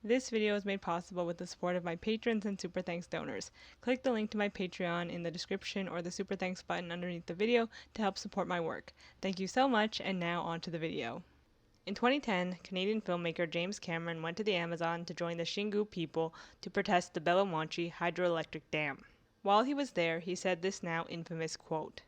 This video is made possible with the support of my patrons and super thanks donors. Click the link to my Patreon in the description or the super thanks button underneath the video to help support my work. Thank you so much, and now on to the video. In 2010, Canadian filmmaker James Cameron went to the Amazon to join the Xingu people to protest the Belawanchi hydroelectric dam. While he was there, he said this now infamous quote,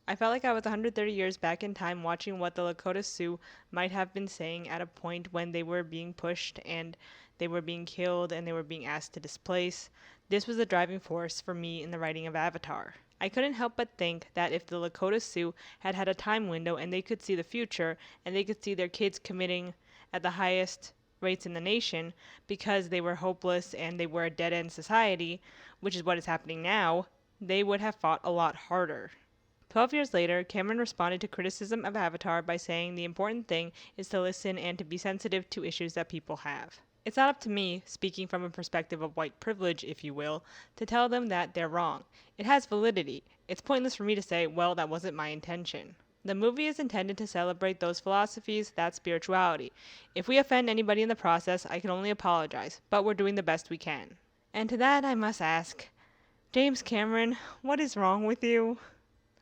"I felt like I was 130 years back in time watching what the Lakota Sioux might have been saying at a point when they were being pushed and they were being killed and they were being asked to displace. This was the driving force for me in the writing of Avatar. I couldn't help but think that if the Lakota Sioux had had a time window and they could see the future and they could see their kids committing at the highest rates in the nation because they were hopeless and they were a dead-end society, which is what is happening now, they would have fought a lot harder." 12 years later, Cameron responded to criticism of Avatar by saying the important thing is to listen and to be sensitive to issues that people have. It's not up to me, speaking from a perspective of white privilege, if you will, to tell them that they're wrong. It has validity. It's pointless for me to say, well, that wasn't my intention. The movie is intended to celebrate those philosophies, that spirituality. If we offend anybody in the process, I can only apologize, but we're doing the best we can. And to that I must ask, James Cameron, what is wrong with you?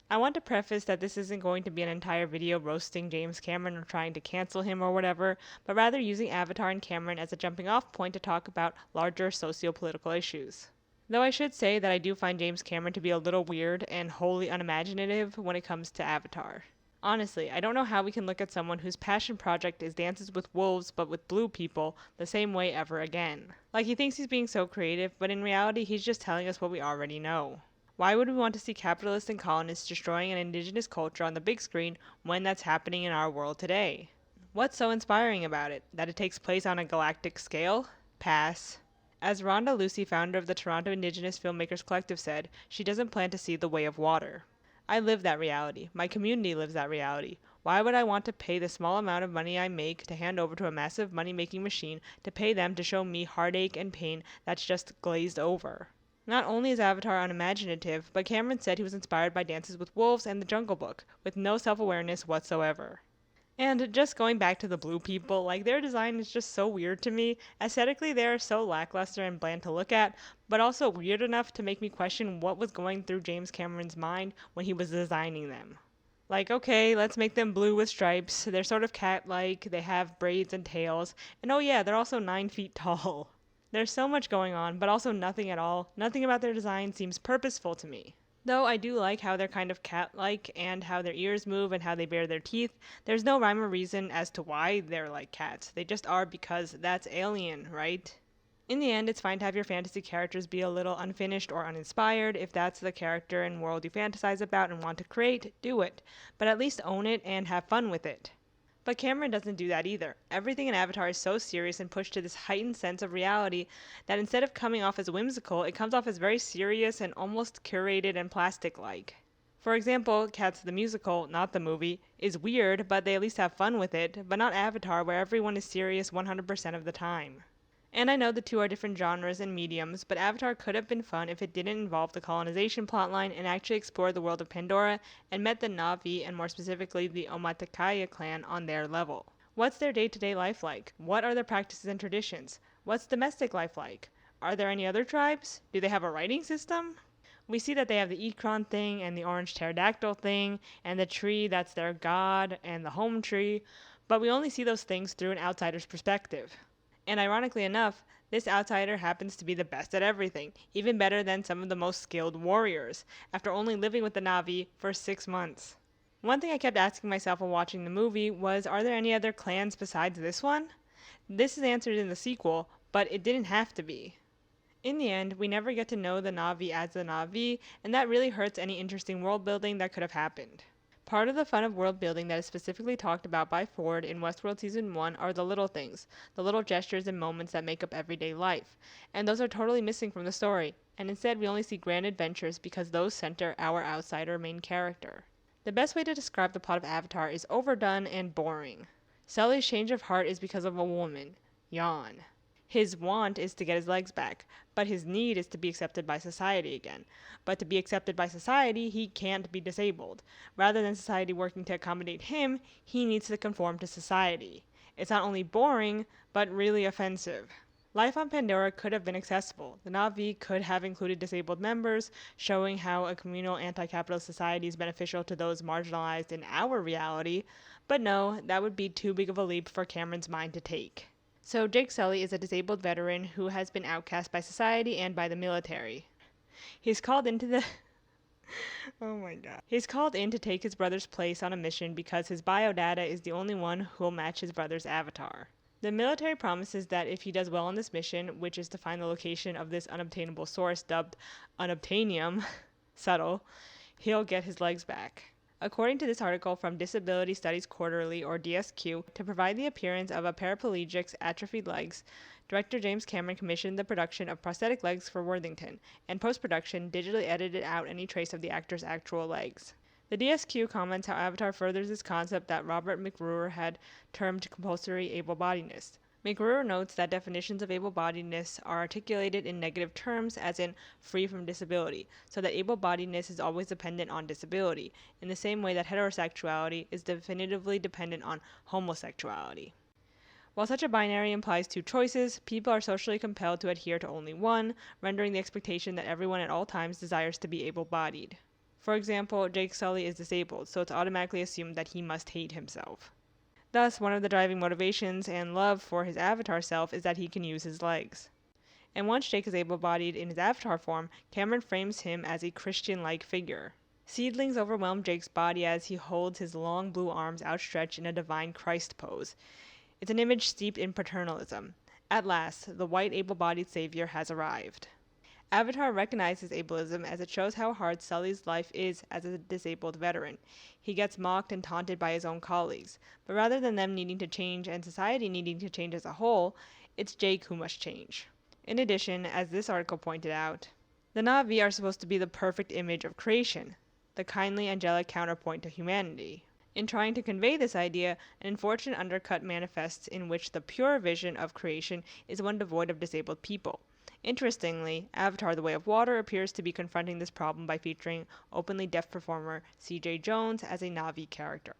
I want to preface that this isn't going to be an entire video roasting James Cameron or trying to cancel him or whatever, but rather using Avatar and Cameron as a jumping off point to talk about larger socio-political issues. Though I should say that I do find James Cameron to be a little weird and wholly unimaginative when it comes to Avatar. Honestly, I don't know how we can look at someone whose passion project is Dances with Wolves but with blue people the same way ever again. Like he thinks he's being so creative, but in reality he's just telling us what we already know. Why would we want to see capitalists and colonists destroying an indigenous culture on the big screen when that's happening in our world today? What's so inspiring about it? That it takes place on a galactic scale? Pass. As Rhonda Lucy, founder of the Toronto Indigenous Filmmakers Collective, said, she doesn't plan to see the way of water. I live that reality. My community lives that reality. Why would I want to pay the small amount of money I make to hand over to a massive money-making machine to pay them to show me heartache and pain that's just glazed over? Not only is Avatar unimaginative, but Cameron said he was inspired by Dances with Wolves and The Jungle Book, with no self-awareness whatsoever. And just going back to the blue people, like their design is just so weird to me. Aesthetically, they are so lackluster and bland to look at, but also weird enough to make me question what was going through James Cameron's mind when he was designing them. Like, okay, let's make them blue with stripes. They're sort of cat-like, they have braids and tails, and oh yeah, they're also 9 feet tall. There's so much going on, but also nothing at all. Nothing about their design seems purposeful to me. Though I do like how they're kind of cat-like and how their ears move and how they bare their teeth, there's no rhyme or reason as to why they're like cats. They just are because that's alien, right? In the end, it's fine to have your fantasy characters be a little unfinished or uninspired. If that's the character and world you fantasize about and want to create, do it. But at least own it and have fun with it. But Cameron doesn't do that either. Everything in Avatar is so serious and pushed to this heightened sense of reality that instead of coming off as whimsical, it comes off as very serious and almost curated and plastic-like. For example, Cats the musical, not the movie, is weird, but they at least have fun with it, but not Avatar, where everyone is serious 100% of the time. And I know the two are different genres and mediums, but Avatar could have been fun if it didn't involve the colonization plotline and actually explored the world of Pandora and met the Na'vi and more specifically the Omaticaya clan on their level. What's their day-to-day life like? What are their practices and traditions? What's domestic life like? Are there any other tribes? Do they have a writing system? We see that they have the Ikron thing and the orange pterodactyl thing and the tree that's their god and the home tree, but we only see those things through an outsider's perspective. And ironically enough, this outsider happens to be the best at everything, even better than some of the most skilled warriors, after only living with the Na'vi for 6 months. One thing I kept asking myself while watching the movie was, are there any other clans besides this one? This is answered in the sequel, but it didn't have to be. In the end, we never get to know the Na'vi as the Na'vi, and that really hurts any interesting world building that could have happened. Part of the fun of world building that is specifically talked about by Ford in Westworld Season 1 are the little things, the little gestures and moments that make up everyday life, and those are totally missing from the story, and instead we only see grand adventures because those center our outsider main character. The best way to describe the plot of Avatar is overdone and boring. Sully's change of heart is because of a woman. Yawn. His want is to get his legs back, but his need is to be accepted by society again. But to be accepted by society, he can't be disabled. Rather than society working to accommodate him, he needs to conform to society. It's not only boring, but really offensive. Life on Pandora could have been accessible. The Na'vi could have included disabled members, showing how a communal anti-capitalist society is beneficial to those marginalized in our reality, but no, that would be too big of a leap for Cameron's mind to take. So Jake Sully is a disabled veteran who has been outcast by society and by the military. He's called into the Oh my god. He's called in to take his brother's place on a mission because his biodata is the only one who'll match his brother's avatar. The military promises that if he does well on this mission, which is to find the location of this unobtainable source dubbed unobtainium, subtle, he'll get his legs back. According to this article from Disability Studies Quarterly, or DSQ, to provide the appearance of a paraplegic's atrophied legs, director James Cameron commissioned the production of prosthetic legs for Worthington, and post-production digitally edited out any trace of the actor's actual legs. The DSQ comments how Avatar furthers this concept that Robert McRuer had termed compulsory able-bodiedness. McRuer notes that definitions of able-bodiedness are articulated in negative terms, as in free from disability, so that able-bodiedness is always dependent on disability, in the same way that heterosexuality is definitively dependent on homosexuality. While such a binary implies two choices, people are socially compelled to adhere to only one, rendering the expectation that everyone at all times desires to be able-bodied. For example, Jake Sully is disabled, so it's automatically assumed that he must hate himself. Thus, one of the driving motivations and love for his avatar self is that he can use his legs. And once Jake is able-bodied in his avatar form, Cameron frames him as a Christian-like figure. Seedlings overwhelm Jake's body as he holds his long blue arms outstretched in a divine Christ pose. It's an image steeped in paternalism. At last, the white able-bodied savior has arrived. Avatar recognizes ableism as it shows how hard Sully's life is as a disabled veteran. He gets mocked and taunted by his own colleagues, but rather than them needing to change and society needing to change as a whole, it's Jake who must change. In addition, as this article pointed out, the Na'vi are supposed to be the perfect image of creation, the kindly angelic counterpoint to humanity. In trying to convey this idea, an unfortunate undercut manifests in which the pure vision of creation is one devoid of disabled people. Interestingly, Avatar: The Way of Water appears to be confronting this problem by featuring openly deaf performer C.J. Jones as a Na'vi character.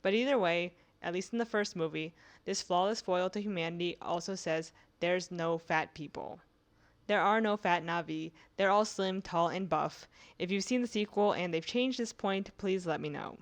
But either way, at least in the first movie, this flawless foil to humanity also says there's no fat people. There are no fat Na'vi, they're all slim, tall, and buff. If you've seen the sequel and they've changed this point, please let me know.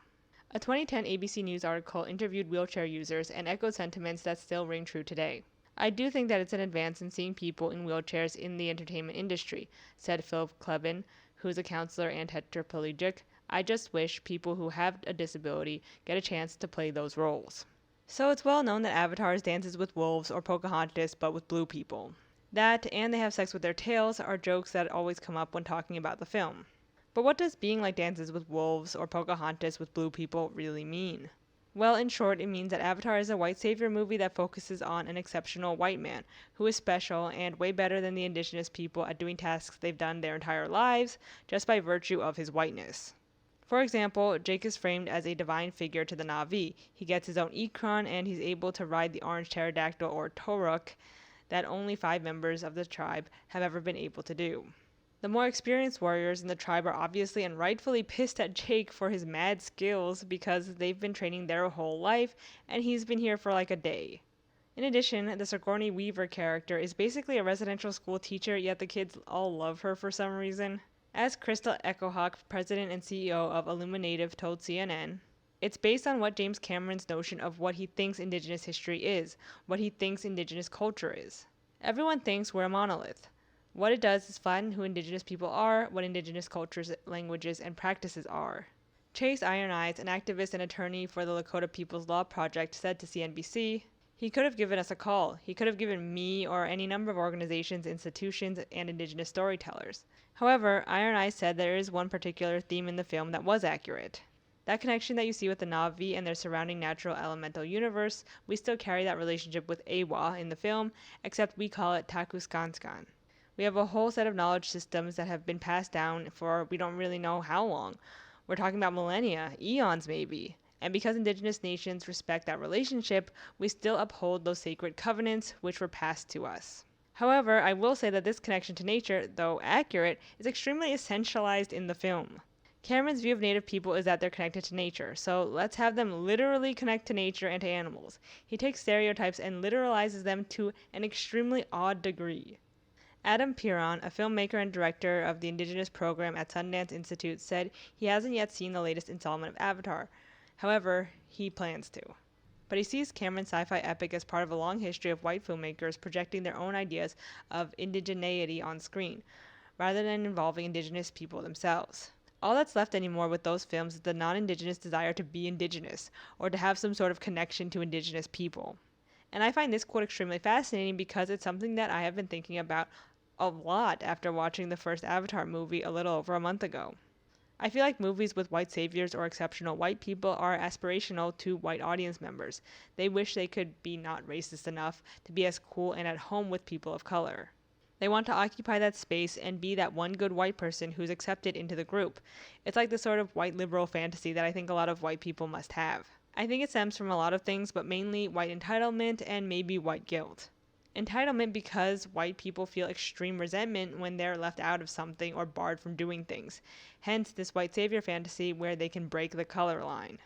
A 2010 ABC News article interviewed wheelchair users and echoed sentiments that still ring true today. I do think that it's an advance in seeing people in wheelchairs in the entertainment industry, said Phil Clevin, who's a counselor and tetraplegic. I just wish people who have a disability get a chance to play those roles. So it's well known that Avatar dances with wolves or Pocahontas but with blue people. That, and they have sex with their tails, are jokes that always come up when talking about the film. But what does being like Dances with Wolves or Pocahontas with blue people really mean? Well, in short, it means that Avatar is a white savior movie that focuses on an exceptional white man who is special and way better than the indigenous people at doing tasks they've done their entire lives just by virtue of his whiteness. For example, Jake is framed as a divine figure to the Na'vi. He gets his own Ikron and he's able to ride the orange pterodactyl or Toruk that only 5 members of the tribe have ever been able to do. The more experienced warriors in the tribe are obviously and rightfully pissed at Jake for his mad skills because they've been training their whole life and he's been here for like a day. In addition, the Sigourney Weaver character is basically a residential school teacher, yet the kids all love her for some reason. As Crystal Echohawk, president and CEO of Illuminative, told CNN, it's based on what James Cameron's notion of what he thinks Indigenous history is, what he thinks Indigenous culture is. Everyone thinks we're a monolith. What it does is flatten who Indigenous people are, what Indigenous cultures, languages, and practices are. Chase Iron Eyes, an activist and attorney for the Lakota People's Law Project, said to CNBC, he could have given us a call. He could have given me or any number of organizations, institutions, and Indigenous storytellers. However, Iron Eyes said there is one particular theme in the film that was accurate. That connection that you see with the Na'vi and their surrounding natural elemental universe, we still carry that relationship with Awa in the film, except we call it Takuskanskan. We have a whole set of knowledge systems that have been passed down for we don't really know how long. We're talking about millennia, eons maybe. And because Indigenous nations respect that relationship, we still uphold those sacred covenants which were passed to us. However, I will say that this connection to nature, though accurate, is extremely essentialized in the film. Cameron's view of native people is that they're connected to nature, so let's have them literally connect to nature and to animals. He takes stereotypes and literalizes them to an extremely odd degree. Adam Piron, a filmmaker and director of the Indigenous program at Sundance Institute, said he hasn't yet seen the latest installment of Avatar. However, he plans to. But he sees Cameron's sci-fi epic as part of a long history of white filmmakers projecting their own ideas of indigeneity on screen, rather than involving indigenous people themselves. All that's left anymore with those films is the non-indigenous desire to be indigenous, or to have some sort of connection to indigenous people. And I find this quote extremely fascinating because it's something that I have been thinking about a lot after watching the first Avatar movie a little over a month ago. I feel like movies with white saviors or exceptional white people are aspirational to white audience members. They wish they could be not racist enough to be as cool and at home with people of color. They want to occupy that space and be that one good white person who's accepted into the group. It's like the sort of white liberal fantasy that I think a lot of white people must have. I think it stems from a lot of things, but mainly white entitlement and maybe white guilt. Entitlement because white people feel extreme resentment when they're left out of something or barred from doing things. Hence this white savior fantasy where they can break the color line.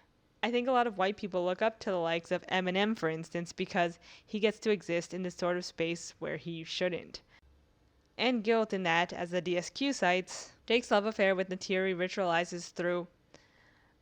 I think a lot of white people look up to the likes of Eminem, for instance, because he gets to exist in this sort of space where he shouldn't. And guilt in that, as the DSQ cites, Jake's love affair with Neytiri ritualizes through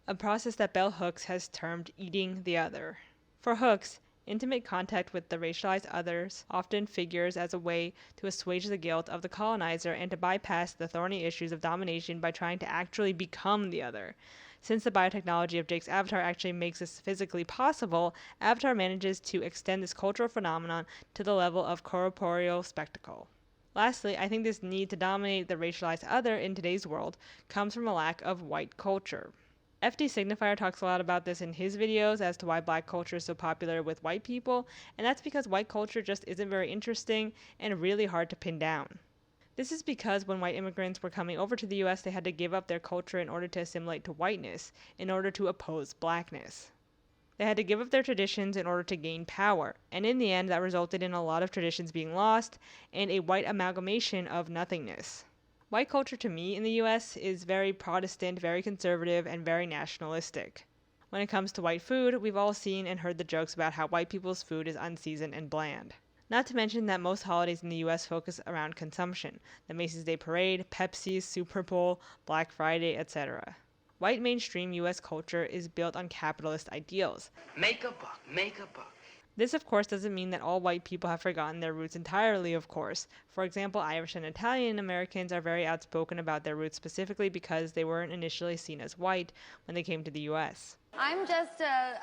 a process that Bell Hooks has termed eating the other. For Hooks, intimate contact with the racialized others often figures as a way to assuage the guilt of the colonizer and to bypass the thorny issues of domination by trying to actually become the other. Since the biotechnology of Jake's avatar actually makes this physically possible, Avatar manages to extend this cultural phenomenon to the level of corporeal spectacle. Lastly, I think this need to dominate the racialized other in today's world comes from a lack of white culture. FD Signifier talks a lot about this in his videos as to why black culture is so popular with white people, and that's because white culture just isn't very interesting and really hard to pin down. This is because when white immigrants were coming over to the US, they had to give up their culture in order to assimilate to whiteness, in order to oppose blackness. They had to give up their traditions in order to gain power, and in the end that resulted in a lot of traditions being lost and a white amalgamation of nothingness. White culture to me in the US is very Protestant, very conservative, and very nationalistic. When it comes to white food, we've all seen and heard the jokes about how white people's food is unseasoned and bland. Not to mention that most holidays in the US focus around consumption, the Macy's Day Parade, Pepsi, Super Bowl, Black Friday, etc. White mainstream US culture is built on capitalist ideals. Make a buck, make a buck. This, of course, doesn't mean that all white people have forgotten their roots entirely, of course. For example, Irish and Italian Americans are very outspoken about their roots specifically because they weren't initially seen as white when they came to the US. I'm just a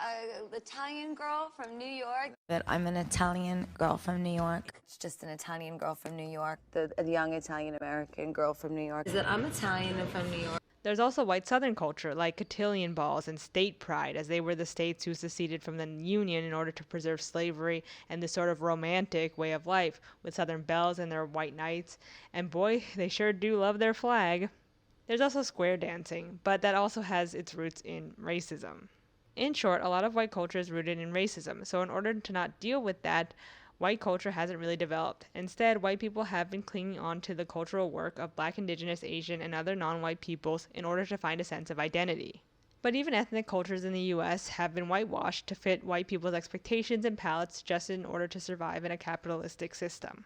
Italian girl from New York. But I'm an Italian girl from New York. It's just an Italian girl from New York. The young Italian American girl from New York. Is that I'm Italian and from New York. There's also white Southern culture, like cotillion balls and state pride, as they were the states who seceded from the Union in order to preserve slavery and this sort of romantic way of life, with Southern belles and their white knights. And boy, they sure do love their flag. There's also square dancing, but that also has its roots in racism. In short, a lot of white culture is rooted in racism, so in order to not deal with that, white culture hasn't really developed. Instead, white people have been clinging on to the cultural work of Black, Indigenous, Asian, and other non-white peoples in order to find a sense of identity. But even ethnic cultures in the US have been whitewashed to fit white people's expectations and palettes just in order to survive in a capitalistic system.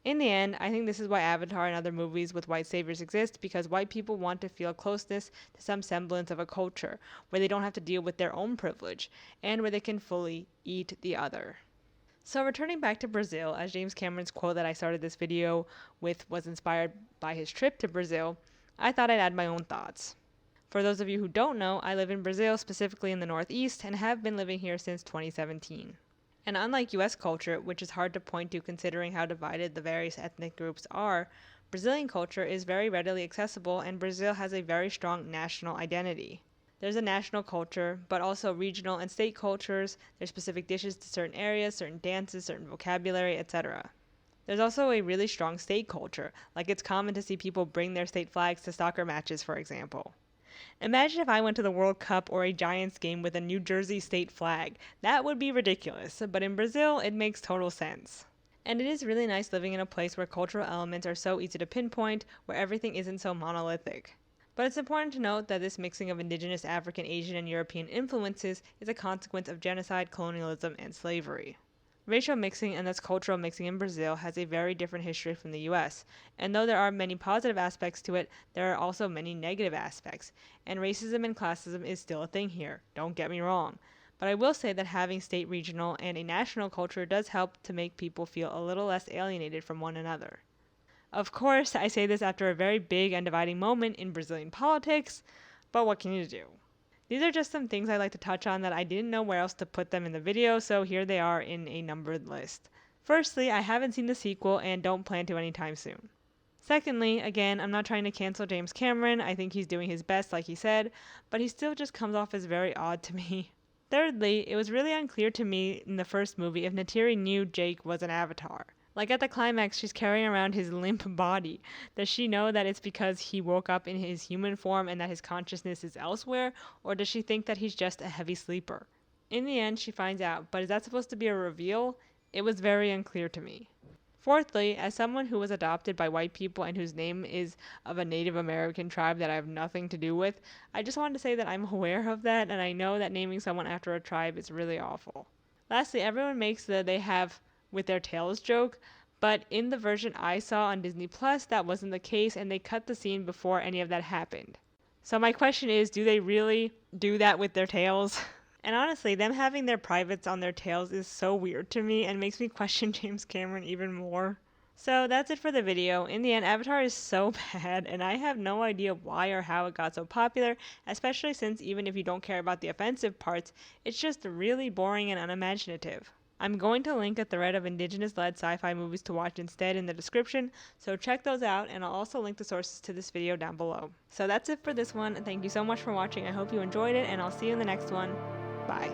In the end, I think this is why Avatar and other movies with white saviors exist, because white people want to feel closeness to some semblance of a culture, where they don't have to deal with their own privilege, and where they can fully eat the other. So returning back to Brazil, as James Cameron's quote that I started this video with was inspired by his trip to Brazil, I thought I'd add my own thoughts. For those of you who don't know, I live in Brazil, specifically in the Northeast, and have been living here since 2017. And unlike US culture, which is hard to point to considering how divided the various ethnic groups are, Brazilian culture is very readily accessible, and Brazil has a very strong national identity. There's a national culture, but also regional and state cultures. There's specific dishes to certain areas, certain dances, certain vocabulary, etc. There's also a really strong state culture, like it's common to see people bring their state flags to soccer matches, for example. Imagine if I went to the World Cup or a Giants game with a New Jersey state flag. That would be ridiculous, but in Brazil, it makes total sense. And it is really nice living in a place where cultural elements are so easy to pinpoint, where everything isn't so monolithic. But it's important to note that this mixing of indigenous African, Asian, and European influences is a consequence of genocide, colonialism, and slavery. Racial mixing, and thus cultural mixing in Brazil, has a very different history from the US, and though there are many positive aspects to it, there are also many negative aspects, and racism and classism is still a thing here, don't get me wrong. But I will say that having state, regional, and a national culture does help to make people feel a little less alienated from one another. Of course, I say this after a very big and dividing moment in Brazilian politics, but what can you do? These are just some things I'd like to touch on that I didn't know where else to put them in the video, so here they are in a numbered list. Firstly, I haven't seen the sequel and don't plan to anytime soon. Secondly, again, I'm not trying to cancel James Cameron, I think he's doing his best like he said, but he still just comes off as very odd to me. Thirdly, it was really unclear to me in the first movie if Neytiri knew Jake was an avatar. Like at the climax, she's carrying around his limp body. Does she know that it's because he woke up in his human form and that his consciousness is elsewhere, or does she think that he's just a heavy sleeper? In the end, she finds out, but is that supposed to be a reveal? It was very unclear to me. Fourthly, as someone who was adopted by white people and whose name is of a Native American tribe that I have nothing to do with, I just wanted to say that I'm aware of that, and I know that naming someone after a tribe is really awful. Lastly, everyone makes the "they have with their tails" joke, but in the version I saw on Disney Plus, that wasn't the case, and they cut the scene before any of that happened. So my question is, do they really do that with their tails? And honestly, them having their privates on their tails is so weird to me and makes me question James Cameron even more. So that's it for the video. In the end, Avatar is so bad, and I have no idea why or how it got so popular, especially since even if you don't care about the offensive parts, it's just really boring and unimaginative. I'm going to link a thread of Indigenous-led sci-fi movies to watch instead in the description, so check those out, and I'll also link the sources to this video down below. So that's it for this one. Thank you so much for watching. I hope you enjoyed it, and I'll see you in the next one. Bye.